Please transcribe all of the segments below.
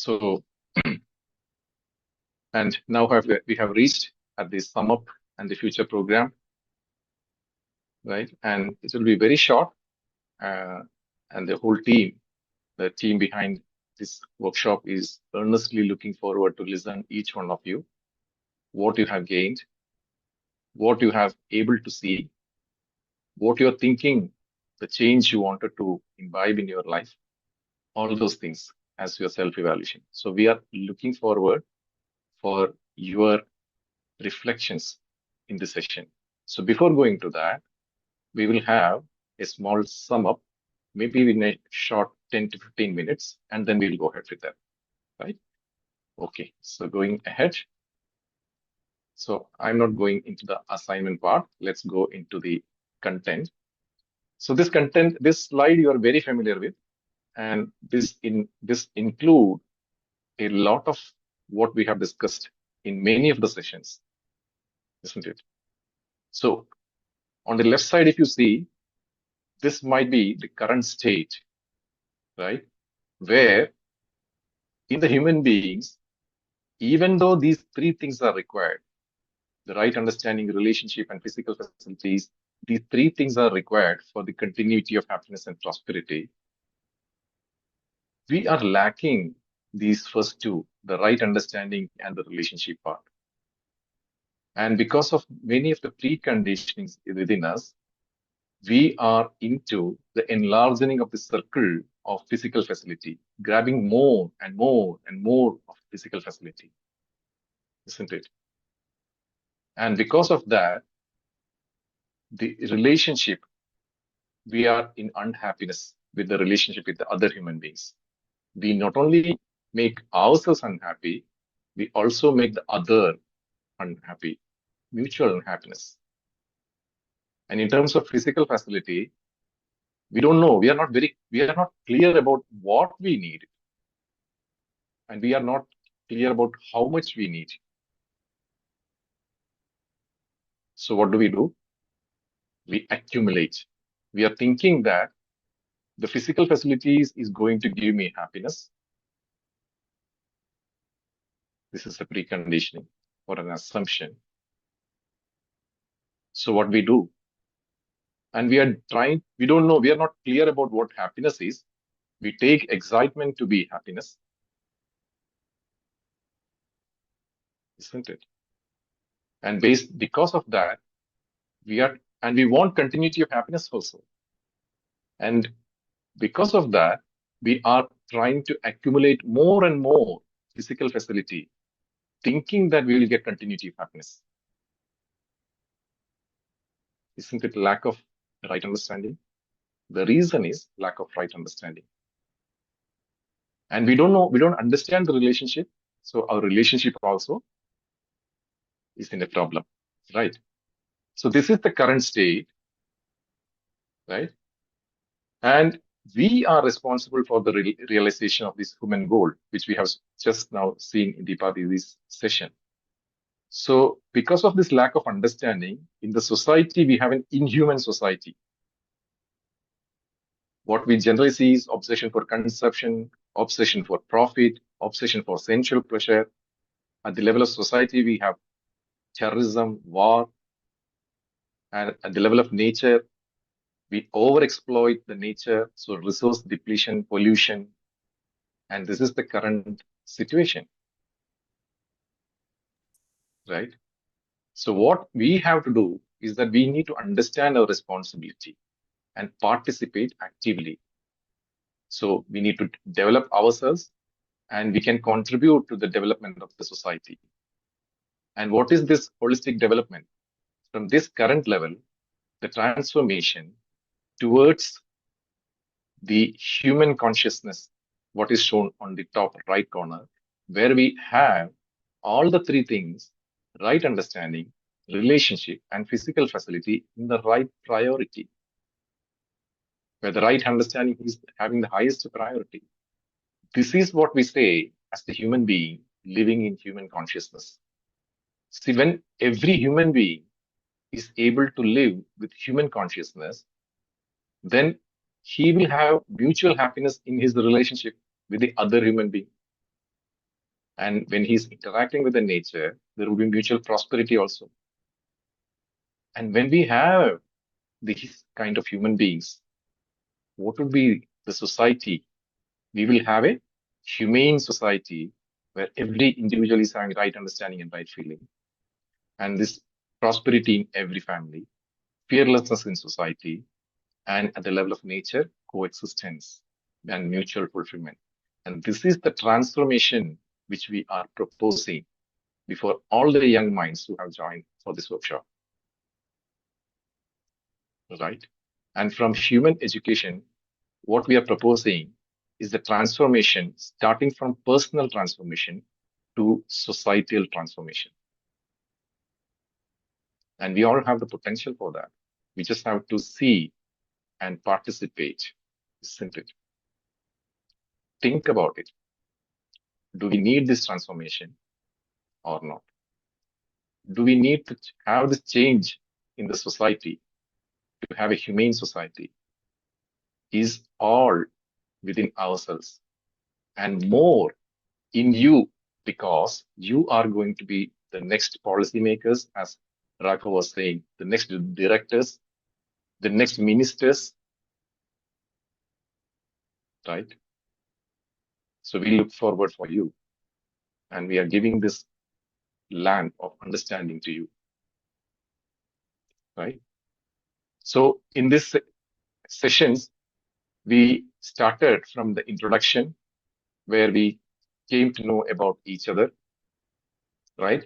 So, and now we have reached at the sum up and the future program, right? And it will be very short. Uh, and the whole team, the team behind this workshop is earnestly looking forward to listen each one of you, what you have gained, what you have able to see, what you're thinking, the change you wanted to imbibe in your life, all those things as your self-evaluation. So we are looking forward for your reflections in this session. So before going to that, we will have a small sum up, maybe in a short 10 to 15 minutes, and then we'll go ahead with that, right? Okay, so going ahead. So I'm not going into the assignment part. Let's go into the content. So this content, this slide you are very familiar with, and this include a lot of what we have discussed in many of the sessions, isn't it? So on the left side, if you see, this might be the current state, right? Where in the human beings, even though these three things are required, the right understanding, relationship, and physical facilities, these three things are required for the continuity of happiness and prosperity. We are lacking these first two, the right understanding and the relationship part. And because of many of the preconditionings within us, we are into the enlarging of the circle of physical facility, grabbing more and more and more of physical facility, isn't it? And because of that, the relationship, we are in unhappiness with the relationship with the other human beings. We not only make ourselves unhappy, we also make the other unhappy, mutual unhappiness. And in terms of physical facility, we don't know. We are not clear about what we need. And we are not clear about how much we need. So what do? We accumulate. We are thinking that the physical facilities is going to give me happiness. This is a preconditioning or an assumption. So what we do? And we are we don't know, we are not clear about what happiness is. We take excitement to be happiness, isn't it? And because of that, we want continuity of happiness also. And because of that, we are trying to accumulate more and more physical facility, thinking that we will get continuity of happiness. Isn't it lack of right understanding? The reason is lack of right understanding. And we don't understand the relationship. So our relationship also is in a problem, right? So this is the current state, right? And we are responsible for the realization of this human goal, which we have just now seen in Deepadi's session. So because of this lack of understanding in the society, we have an inhuman society. What we generally see is obsession for consumption, obsession for profit, obsession for sensual pleasure. At the level of society, we have terrorism, war, and at the level of nature, we overexploit the nature, so resource depletion, pollution, and this is the current situation, right? So what we have to do is that we need to understand our responsibility and participate actively. So we need to develop ourselves and we can contribute to the development of the society. And what is this holistic development? From this current level, the transformation towards the human consciousness, what is shown on the top right corner, where we have all the three things, right understanding, relationship, and physical facility in the right priority, where the right understanding is having the highest priority. This is what we say as the human being living in human consciousness. See, when every human being is able to live with human consciousness, then he will have mutual happiness in his relationship with the other human being. And when he's interacting with the nature, there will be mutual prosperity also. And when we have these kind of human beings, what would be the society? We will have a humane society where every individual is having right understanding and right feeling. And this prosperity in every family, fearlessness in society, and at the level of nature, coexistence and mutual fulfillment. And this is the transformation which we are proposing before all the young minds who have joined for this workshop, right? And from human education, what we are proposing is the transformation starting from personal transformation to societal transformation. And we all have the potential for that. We just have to see and participate, isn't it? Think about it. Do we need this transformation or not? Do we need to have this change in the society to have a humane society? Is all within ourselves and more in you, because you are going to be the next policymakers, as Raghav was saying, the next directors, the next ministers, right? So we look forward for you, and we are giving this land of understanding to you, right? So in this sessions, we started from the introduction where we came to know about each other, right?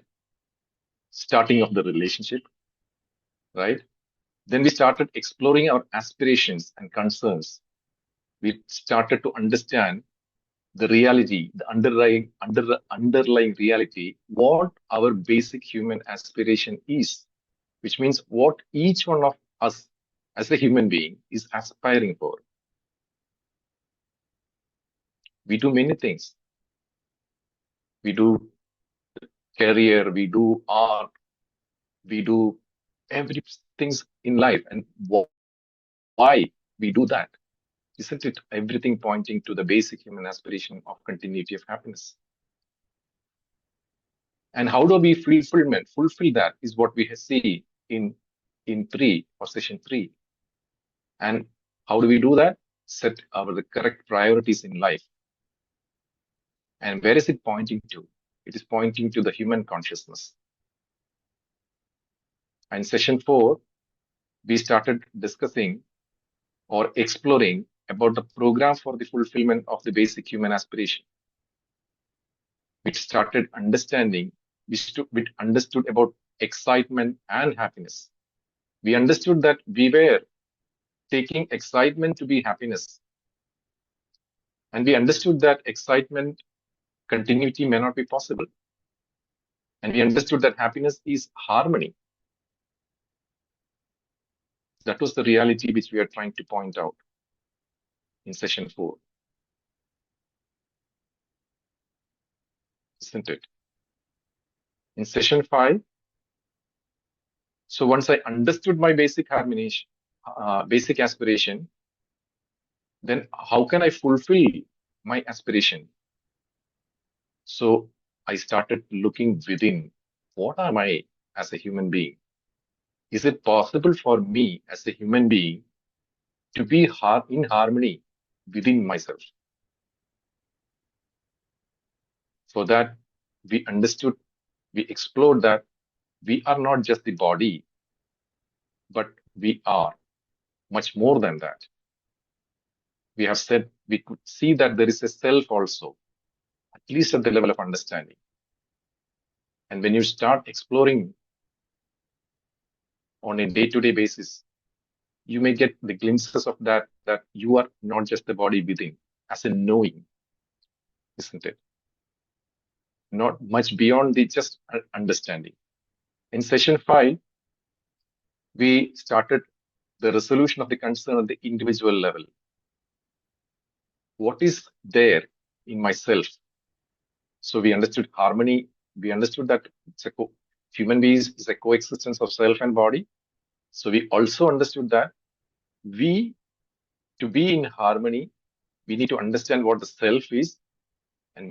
Starting of the relationship, right? Then we started exploring our aspirations and concerns. We started to understand the reality, the underlying reality, what our basic human aspiration is, which means what each one of us as a human being is aspiring for. We do many things. We do career, we do art, we do everything in life. And why we do that? Isn't it everything pointing to the basic human aspiration of continuity of happiness? And how do we fulfill that is what we see in three or session 3. And how do we do that? Set the correct priorities in life. And where is it pointing to? It is pointing to the human consciousness. And session 4, we started discussing or exploring about the program for the fulfillment of the basic human aspiration. We started understanding, we understood about excitement and happiness. We understood that we were taking excitement to be happiness. And we understood that excitement continuity may not be possible. And we understood that happiness is harmony. That was the reality which we are trying to point out in session 4. Isn't it? In session 5, so once I understood my basic harmony, basic aspiration, then how can I fulfill my aspiration? So I started looking within. What am I as a human being? Is it possible for me as a human being to be in harmony within myself? For that, we understood, we explored that we are not just the body, but we are much more than that. We have said we could see that there is a self also, at least at the level of understanding. And when you start exploring on a day-to-day basis, you may get the glimpses of that you are not just the body within, as a knowing, isn't it? Not much beyond the just understanding. In session 5, we started the resolution of the concern at the individual level. What is there in myself? So we understood harmony. We understood that human beings is a coexistence of self and body. So we also understood that to be in harmony, we need to understand what the self is And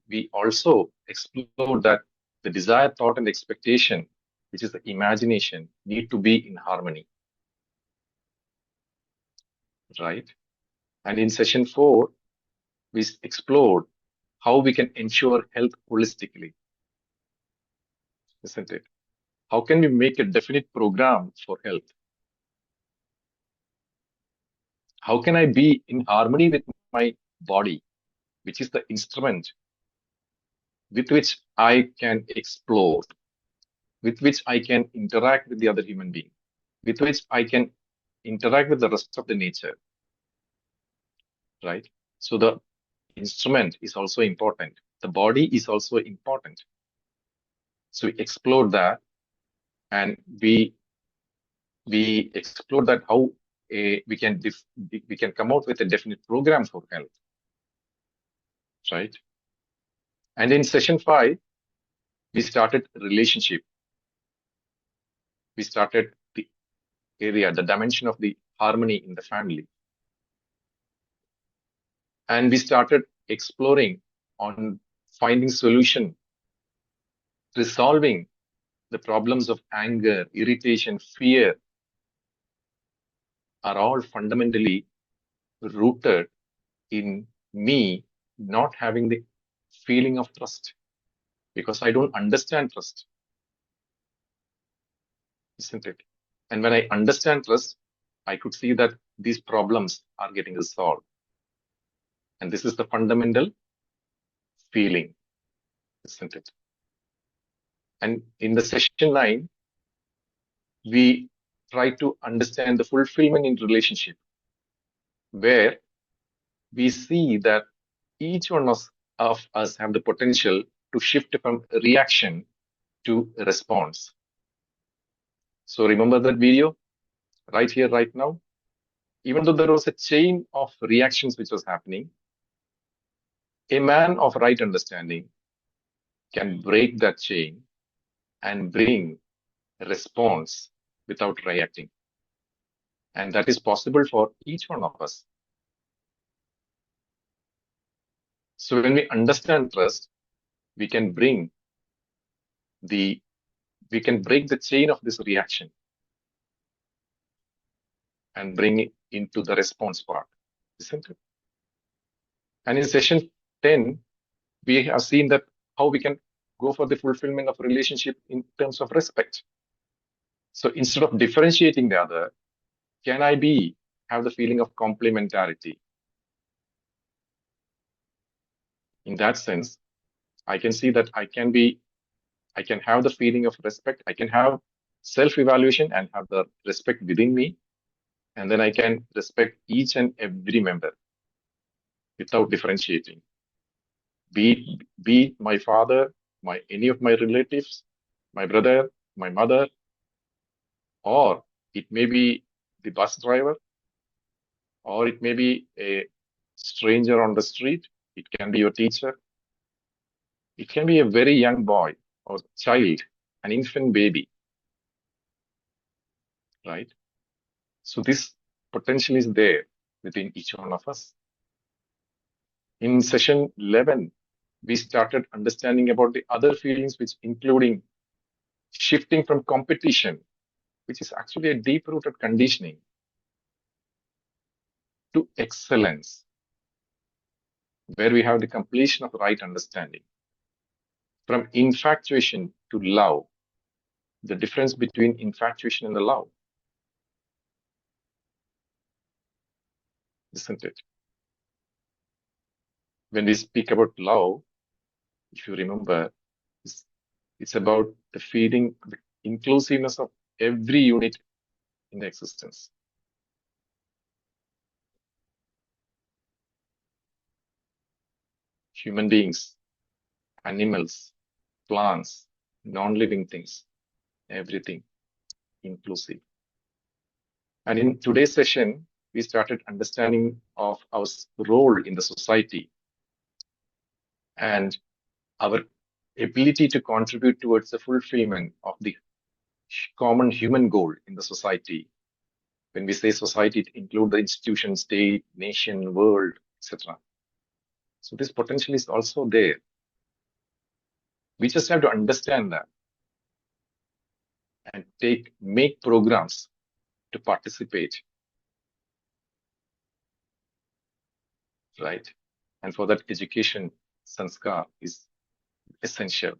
we also explore that the desire, thought, and expectation, which is the imagination, need to be in harmony, right? And in session 4, we explored how we can ensure health holistically, isn't it? How can we make a definite program for health? How can I be in harmony with my body, which is the instrument with which I can explore, with which I can interact with the other human being, with which I can interact with the rest of the nature, right? So the instrument is also important. The body is also important. So we explore that, and we explore that how we can come out with a definite program for health, right? And in session 5, we started relationship. We started the dimension of the harmony in the family. And we started exploring on finding solution, resolving the problems of anger, irritation, fear are all fundamentally rooted in me not having the feeling of trust because I don't understand trust, isn't it? And when I understand trust, I could see that these problems are getting resolved. And this is the fundamental feeling, isn't it? And in the session 9, we try to understand the fulfillment in relationship, where we see that each one of us have the potential to shift from reaction to response. So remember that video right here, right now? Even though there was a chain of reactions which was happening, a man of right understanding can break that chain and bring a response without reacting. And that is possible for each one of us. So when we understand trust, we can bring we can break the chain of this reaction and bring it into the response part, isn't it? And in session 10, we have seen that how we can go for the fulfillment of relationship in terms of respect. So instead of differentiating the other, can I have the feeling of complementarity? In that sense, I can see that I can have the feeling of respect. I can have self-evaluation and have the respect within me. And then I can respect each and every member without differentiating. Be it my father, any of my relatives, my brother, my mother, or it may be the bus driver, or it may be a stranger on the street. It can be your teacher. It can be a very young boy or child, an infant baby, right? So this potential is there within each one of us. In session 11, we started understanding about the other feelings, which including shifting from competition, which is actually a deep-rooted conditioning, to excellence, where we have the completion of right understanding. From infatuation to love, the difference between infatuation and the love, isn't it? When we speak about love, if you remember, it's, it's about the feeling, the inclusiveness of every unit in the existence. Human beings, animals, plants, non-living things, everything inclusive. And in today's session, we started understanding of our role in the society and our ability to contribute towards the fulfillment of the common human goal in the society. When we say society, it includes the institution, state, nation, world, etc. So this potential is also there. We just have to understand that and make programs to participate, right? And for that, education sanskar is essential.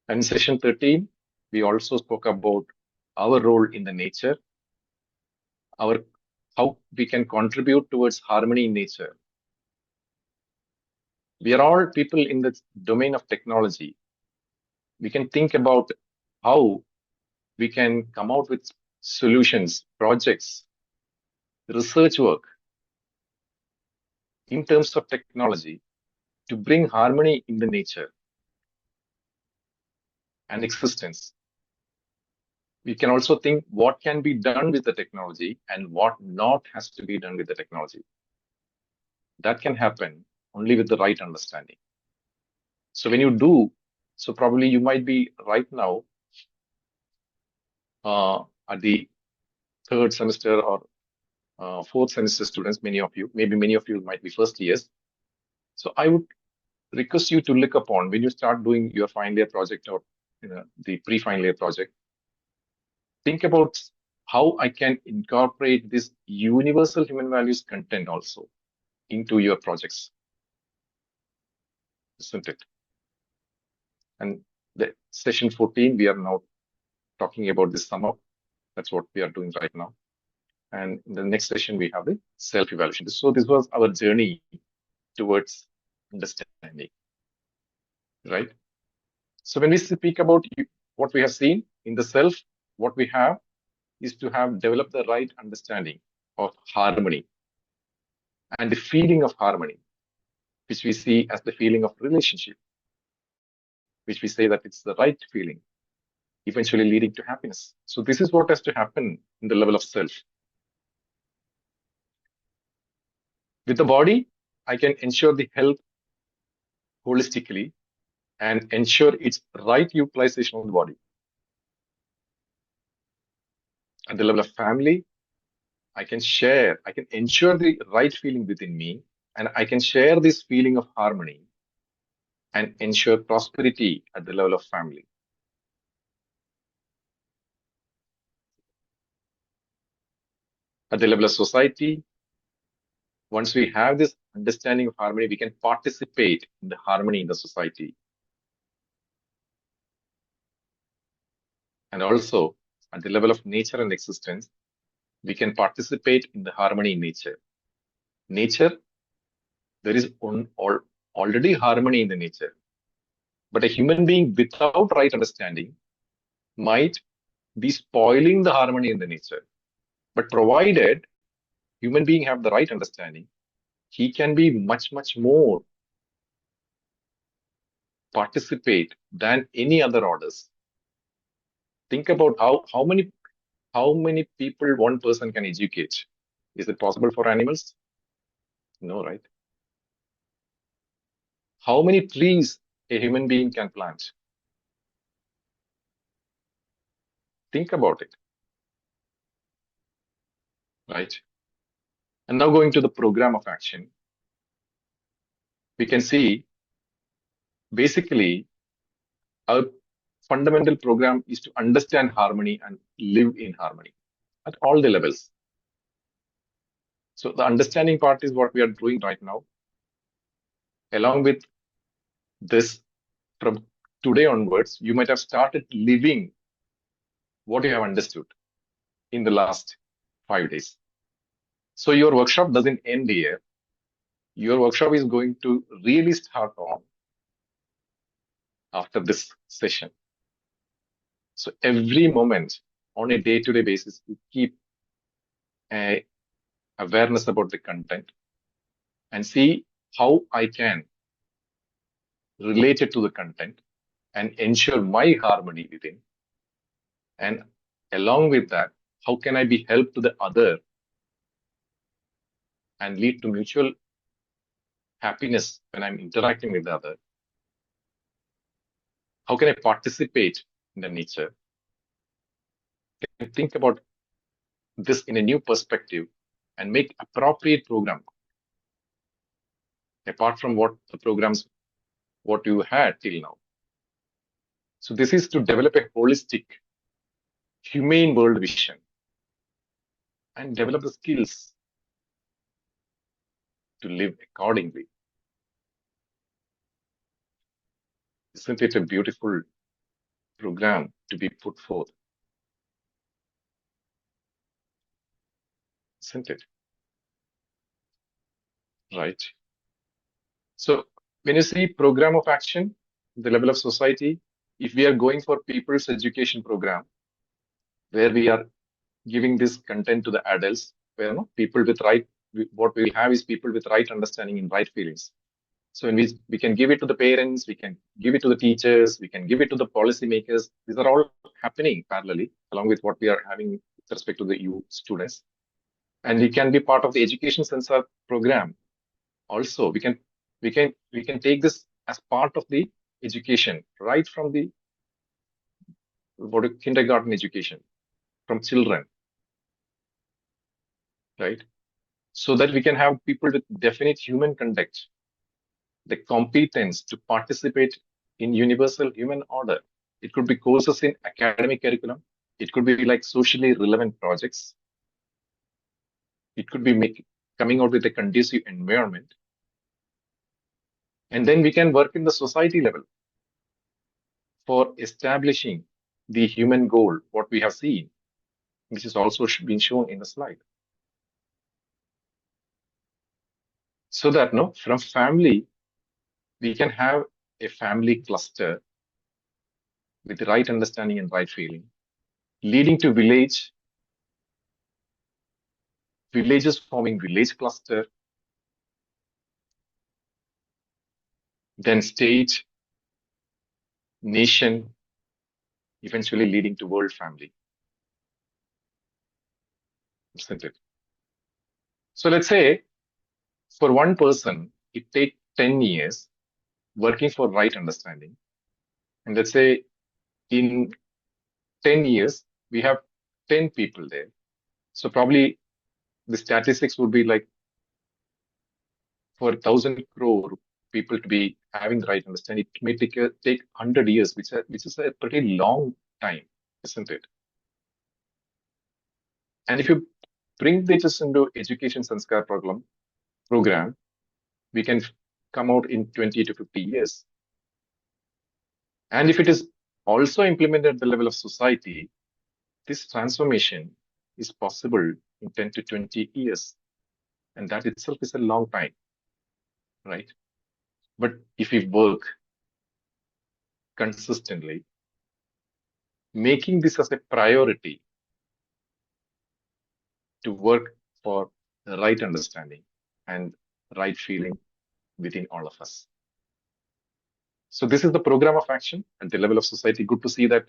And in session 13, we also spoke about our role in the nature, our how we can contribute towards harmony in nature. We are all people in the domain of technology. We can think about how we can come out with solutions, projects, research work in terms of technology to bring harmony in the nature and existence. We can also think what can be done with the technology and what not has to be done with the technology. That can happen only with the right understanding. So when you do, so probably you might be right now at the third semester or fourth semester students, many of you, maybe many of you might be first years. So I would request you to look upon when you start doing your final year project or the pre-final year project, think about how I can incorporate this universal human values content also into your projects, isn't it? And the session 14, we are now talking about this sum up. That's what we are doing right now. And in the next session, we have the self-evaluation. So this was our journey towards understanding, right? So when we speak about what we have seen in the self, what we have is to have developed the right understanding of harmony and the feeling of harmony, which we see as the feeling of relationship, which we say that it's the right feeling, eventually leading to happiness. So this is what has to happen in the level of self. With the body, I can ensure the health holistically and ensure its right utilization of the body. At the level of family, I can ensure the right feeling within me, and I can share this feeling of harmony and ensure prosperity at the level of family. At the level of society, once we have this understanding of harmony, we can participate in the harmony in the society. And also, at the level of nature and existence, we can participate in the harmony in nature. Nature, there is already harmony in the nature. But a human being without right understanding might be spoiling the harmony in the nature. But provided human being have the right understanding, he can be much, much more participate than any other orders. Think about how many people one person can educate. Is it possible for animals? No, right? How many trees a human being can plant? Think about it, right? And now going to the program of action, we can see basically our fundamental program is to understand harmony and live in harmony at all the levels. So the understanding part is what we are doing right now. Along with this, from today onwards, you might have started living what you have understood in the last 5 days. So your workshop doesn't end here. Your workshop is going to really start on after this session. So every moment on a day-to-day basis, you keep a awareness about the content and see how I can relate it to the content and ensure my harmony within. And along with that, how can I be help to the other and lead to mutual happiness when I'm interacting with the other? How can I participate in the nature? And think about this in a new perspective and make appropriate program apart from what the programs, what you had till now. So this is to develop a holistic, humane world vision and develop the skills to live accordingly. Isn't it a beautiful program to be put forth? Isn't it? Right. So when you see program of action, the level of society, if we are going for people's education program, where we are giving this content to the adults, where people with right, what we have is people with right understanding and right feelings. So when we can give it to the parents, we can give it to the teachers, we can give it to the policymakers. These are all happening parallelly, along with what we are having with respect to the EU students. And we can be part of the education sensor program. Also, we can take this as part of the education, right from the kindergarten education, from children, right? So that we can have people with definite human conduct, the competence to participate in universal human order. It could be courses in academic curriculum. It could be like socially relevant projects. It could be coming out with a conducive environment. And then we can work in the society level for establishing the human goal, what we have seen, which is also been shown in the slide. So that no, from family, we can have a family cluster with the right understanding and right feeling, leading to villages forming village cluster, then state, nation, eventually leading to world family, isn't it? So let's say for one person, it takes 10 years working for right understanding. And let's say in 10 years, we have 10 people there. So probably the statistics would be like for 1,000 crore people to be having the right understanding, it may take 100 years, which is a pretty long time, isn't it? And if you bring this into education sanskar program, we can come out in 20 to 50 years. And if it is also implemented at the level of society, this transformation is possible in 10 to 20 years. And that itself is a long time, right? But if we work consistently, making this as a priority to work for the right understanding and right feeling within all of us. So this is the program of action at the level of society. Good to see that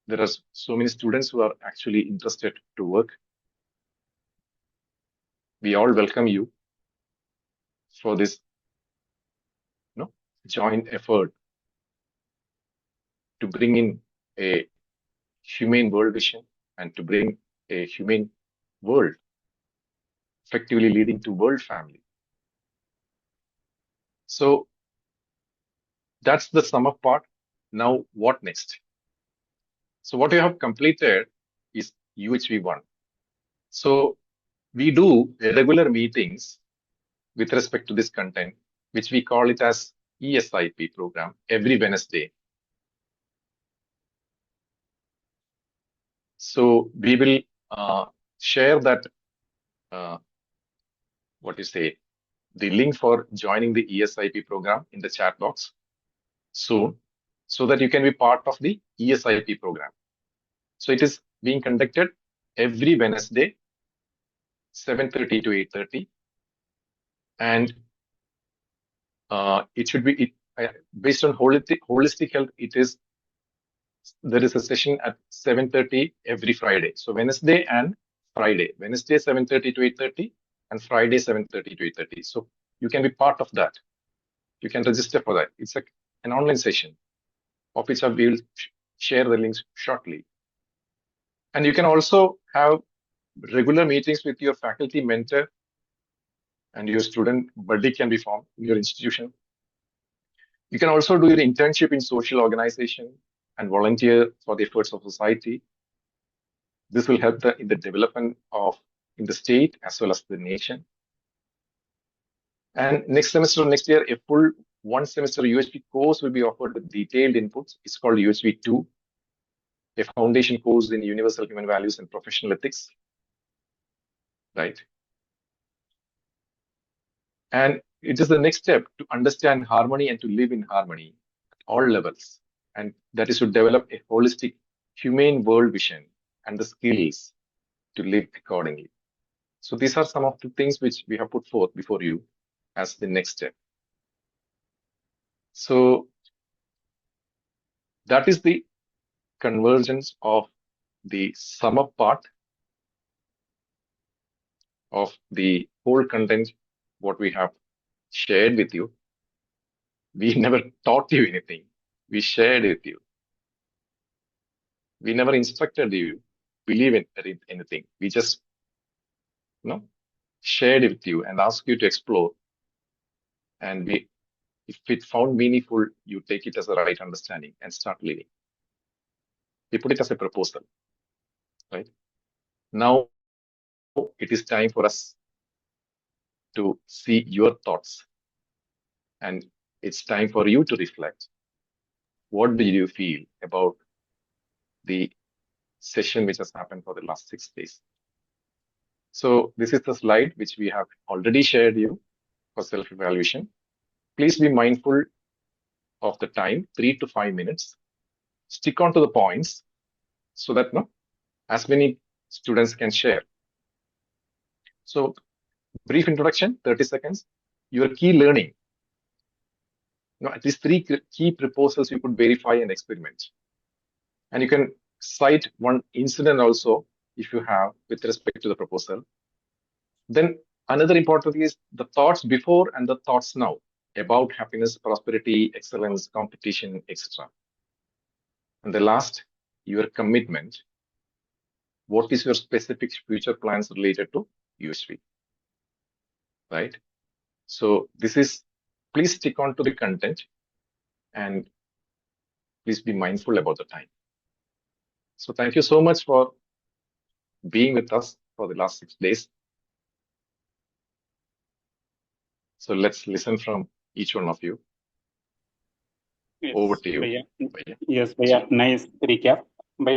there are so many students who are actually interested to work. We all welcome you for this joint effort to bring in a humane world vision and to bring a humane world, effectively leading to world family. So that's the sum up part. Now, what next? So what you have completed is UHV1. So we do regular meetings with respect to this content, which we call it as ESIP program every Wednesday. So we will share that, what you say, the link for joining the ESIP program in the chat box soon, so that you can be part of the ESIP program. So it is being conducted every Wednesday, 7:30 to 8:30, and it should be based on holistic health. There is a session at 7:30 every Friday. So Wednesday and Friday. Wednesday 7:30 to 8:30 and Friday 7:30 to 8:30. So you can be part of that. You can register for that. It's an online session of which we will share the links shortly. And you can also have regular meetings with your faculty mentor and your student buddy can be formed in your institution. You can also do your internship in social organization and volunteer for the efforts of society. This will help in the development of in the state as well as the nation. And next semester, next year, a full one semester UHV course will be offered with detailed inputs. It's called UHV 2, a foundation course in universal human values and professional ethics, right? And it is the next step to understand harmony and to live in harmony at all levels. And that is to develop a holistic, humane world vision and the skills to live accordingly. So these are some of the things which we have put forth before you as the next step. So that is the convergence of the sum up part of the whole content, what we have shared with you. We never taught you anything. We shared with you. We never instructed you believe in anything. We just, shared it with you and asked you to explore. And if it found meaningful, you take it as a right understanding and start living. We put it as a proposal, right? Now it is time for us to see your thoughts, and it's time for you to reflect. What did you feel about the session which has happened for the last 6 days? So this is the slide which we have already shared you for self-evaluation. Please be mindful of the time, 3 to 5 minutes. Stick on to the points so that as many students can share. So brief introduction, 30 seconds. Your key learning. At least 3 key proposals you could verify and experiment. And you can cite one incident also if you have with respect to the proposal. Then another important thing is the thoughts before and the thoughts now about happiness, prosperity, excellence, competition, etc. And the last, your commitment. What is your specific future plans related to UHV? Right? So this is, please stick on to the content and please be mindful about the time. So thank you so much for being with us for the last 6 days. So let's listen from each one of you. Yes, Over to you. Bhaiya. Yes, Bhaiya. Nice recap.